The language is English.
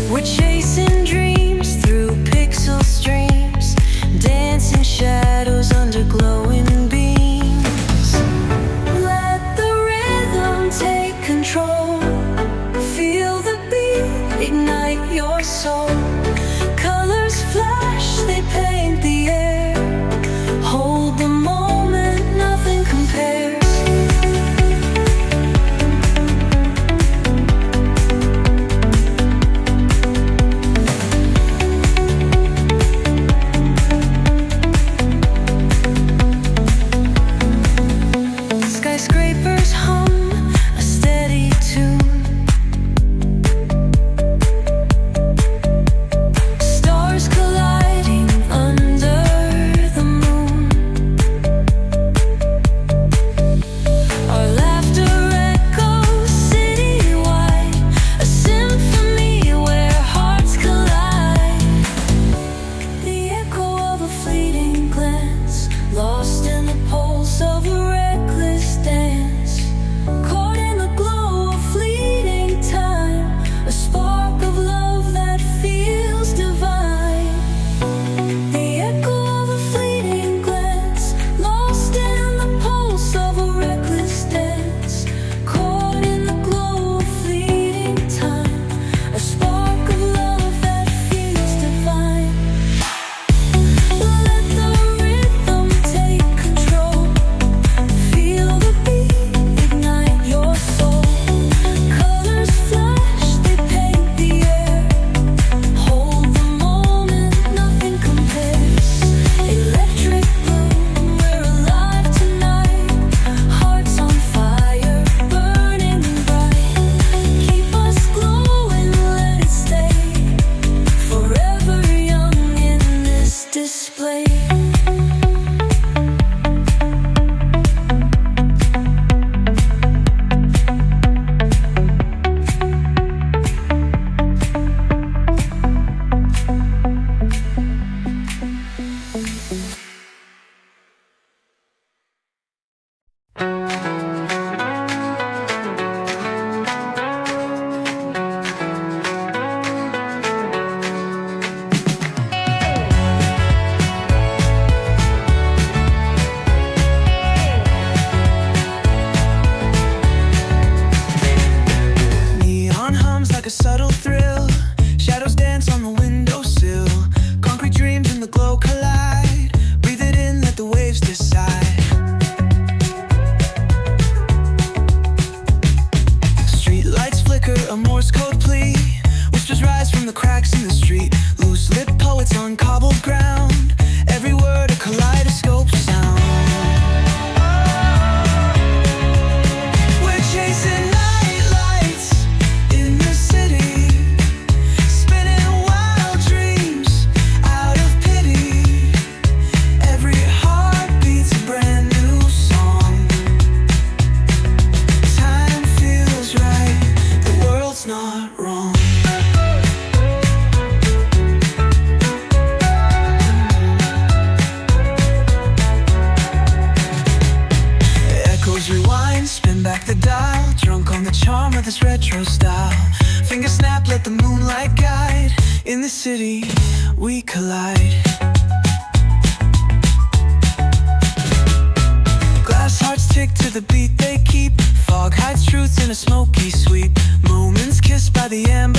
We're chasing dreams through pixel streams, dancing shadows under glowing beams. Let the rhythm take control. Feel the beat, ignite your soul. Colors flash, they paint the air. Hold the moment, nothing compares. Skyscrapers hum a steady tune. Stars colliding under the moon. Our laughter echoes citywide, a symphony where hearts collide. The echo of a fleeting glance, lost in the pulse of a reckless dance. Caught in the glow of fleeting time, a spark of love that feels divine. The echo of a fleeting glance, lost in the pulse of a reckless dance. Caught in the glow of fleeting time, a spark of love that feels divine. Let the rhythm take control. Feel the beat, ignite your soul. Colors flash, they paint the air. Hold the moment, nothing compares. Electric bloom, we're alive tonight. Hearts on fire, burning bright. Keep us glowing, let it stay. Forever young in this display. Neon hums like a subtle thrill. Shadows dance on the windowsill. Concrete dreams and the glow collide. Breathe it in, let the waves decide. Street lights flicker, a Morse code plea. Whispers rise from the cracks in the street. Loose lit poets on cobbled ground. Every word a kaleidoscope sound. We're chasing night lights in the city, spinning wild dreams out of pity. Every heart beats a brand new song. Time feels right, the world's not wrong. Echoes rewind, spin back the dial. Drunk on the charm of this retro style. Finger snap, let the moonlight guide. In the city, we collide. Glass hearts tick to the beat they keep. Fog hides truth in a smoky sweep. Moments kissed by the amber